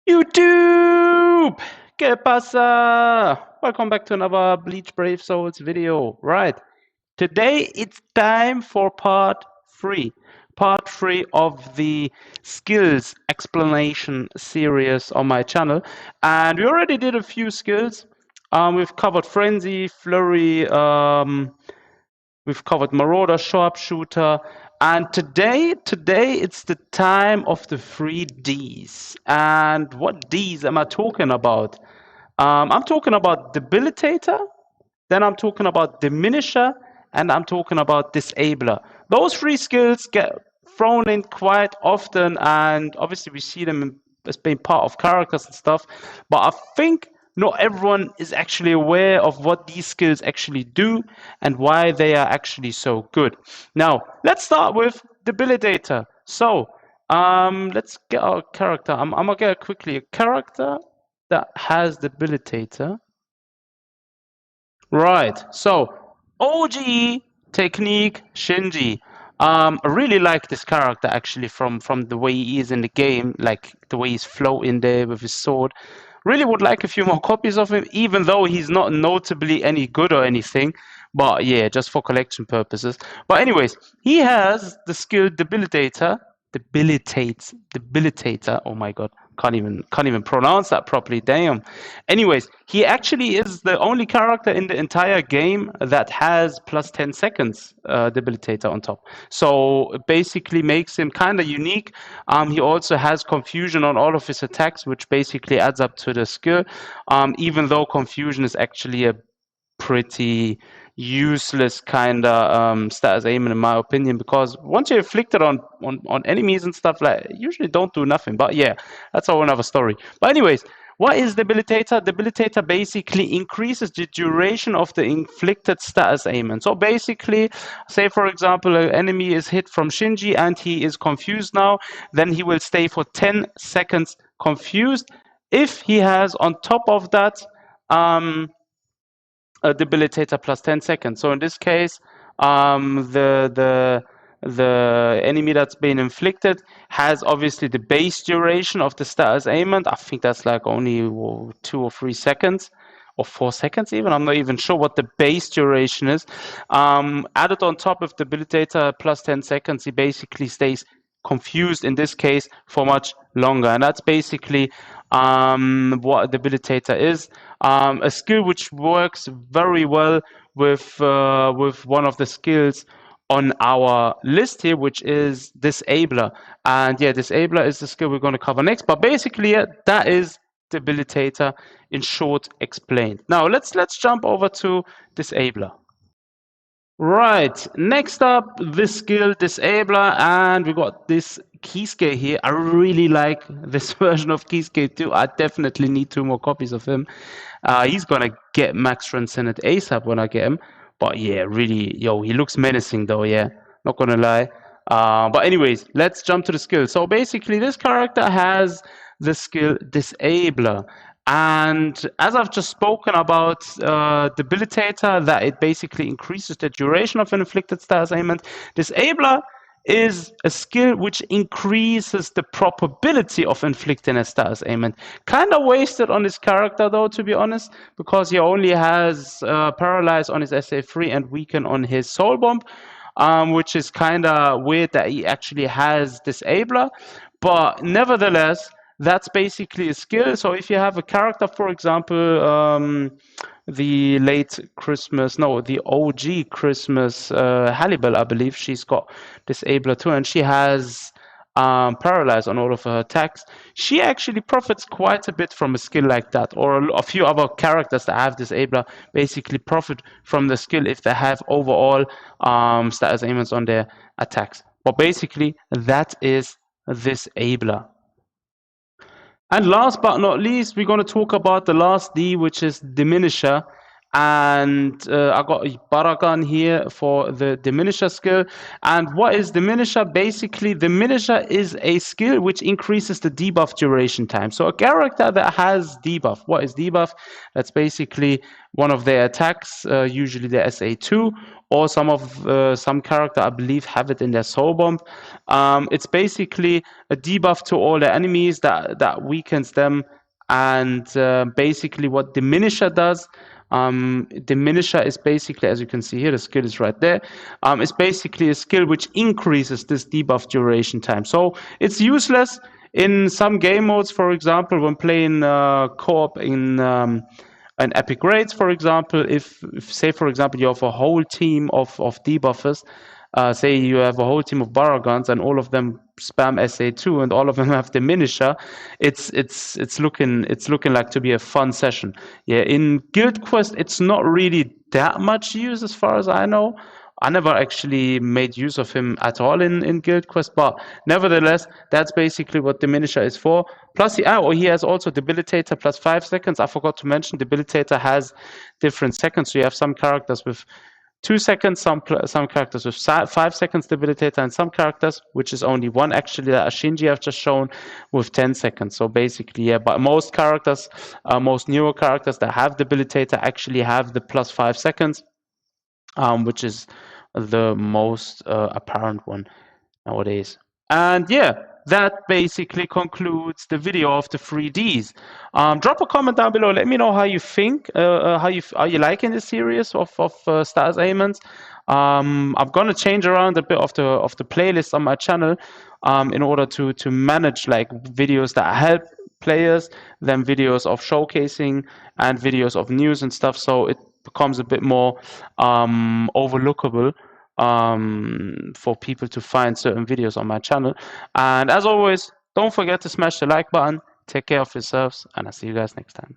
YouTube! ¿Qué pasa? Welcome back to another Bleach Brave Souls video. Right, today it's time for part 3. Part 3 of the skills explanation series on my channel. And we already did a few skills. We've covered Frenzy, Flurry, we've covered Marauder, Sharpshooter, and today it's the time of the 3 Ds. And what Ds am I talking about? I'm talking about Debilitator, then I'm talking about Diminisher, and I'm talking about Disabler. Those 3 skills get thrown in quite often, and obviously we see them as being part of characters and stuff. But I think not everyone is actually aware of what these skills actually do and why they are actually so good. Now, let's start with Debilitator. So, let's get our character. I'm gonna get quickly a character that has Debilitator. Right. So OG technique Shinji. I really like this character actually from the way he is in the game, like the way he's floating there with his sword. Really would like a few more copies of him, even though he's not notably any good or anything. But yeah, just for collection purposes. But anyways, he has the skill Debilitator. Debilitator. Oh my god, can't even pronounce that properly. Damn. Anyways, he actually is the only character in the entire game that has plus 10 seconds Debilitator on top. So it basically makes him kind of unique. He also has confusion on all of his attacks, which basically adds up to the skill. Even though confusion is actually a pretty useless kind of status aiming in my opinion, because once you inflict it on enemies and stuff, like usually don't do nothing. But yeah, that's a whole another story. But anyways, what is Debilitator? Debilitator basically increases the duration of the inflicted status aimment. So basically, say for example an enemy is hit from Shinji and he is confused now, then he will stay for 10 seconds confused. If he has on top of that a Debilitator plus 10 seconds. So in this case, the enemy that's been inflicted has obviously the base duration of the status aimment. I think that's like only 2 or 3 seconds or 4 seconds even. I'm not even sure what the base duration is. Added on top of Debilitator plus 10 seconds, he basically stays confused in this case for much longer. And that's basically what a Debilitator is. A skill which works very well with one of the skills on our list here, which is Disabler. And yeah, Disabler is the skill we're going to cover next. But basically, yeah, that is Debilitator in short explained. Now let's jump over to Disabler. Right, next up, this skill Disabler, and we got this Kisuke here. I really like this version of Kisuke too. I definitely need 2 more copies of him. He's gonna get Max Transcendent ASAP when I get him. But yeah, really, yo, he looks menacing though, yeah, not gonna lie. But anyways, let's jump to the skill. So basically, this character has the skill Disabler. And as I've just spoken about Debilitator, that it basically increases the duration of an inflicted status ailment, Disabler is a skill which increases the probability of inflicting a status ailment. Kind of wasted on this character though, to be honest, because he only has Paralyze on his SA3 and Weaken on his Soul Bomb, which is kind of weird that he actually has Disabler. But nevertheless, that's basically a skill. So if you have a character, for example, the OG Christmas Hannibal, I believe she's got Disabler too, and she has Paralyze on all of her attacks. She actually profits quite a bit from a skill like that, or a few other characters that have Disabler basically profit from the skill if they have overall status ailments on their attacks. But basically, that is Disabler. And last but not least, we're going to talk about the last D, which is Diminisher. And I got Barakan here for the Diminisher skill. And what is Diminisher? Basically, Diminisher is a skill which increases the debuff duration time. So a character that has debuff. What is debuff? That's basically one of their attacks, usually the SA2, or some character I believe have it in their soul bomb. It's basically a debuff to all the enemies that weakens them, and basically what Diminisher does. Diminisher is basically, as you can see here, the skill is right there. It's basically a skill which increases this debuff duration time. So it's useless in some game modes, for example, when playing co-op in an epic raids, for example. If say, for example, you have a whole team of debuffers, say you have a whole team of Baragons and all of them spam SA2 and all of them have Diminisher, it's looking like to be a fun session. Yeah, in Guild Quest, it's not really that much use as far as I know. I never actually made use of him at all in Guild Quest, but nevertheless, that's basically what Diminisher is for. Plus, he has also Debilitator plus 5 seconds. I forgot to mention Debilitator has different seconds. So you have some characters with 2 seconds, some characters with 5 seconds Debilitator, and some characters, which is only one actually, that Shinji have just shown, with 10 seconds. So basically, yeah, but most characters, most newer characters that have Debilitator actually have the plus 5 seconds, which is the most apparent one nowadays. And yeah, that basically concludes the video of the 3Ds. Drop a comment down below. Let me know how you think. Are you liking the series of Stars Aimants? I'm gonna change around a bit of the playlist on my channel in order to manage like videos that help players, then videos of showcasing and videos of news and stuff. So it becomes a bit more overlookable for people to find certain videos on my channel. And as always, don't forget to smash the like button. Take care of yourselves, and I'll see you guys next time.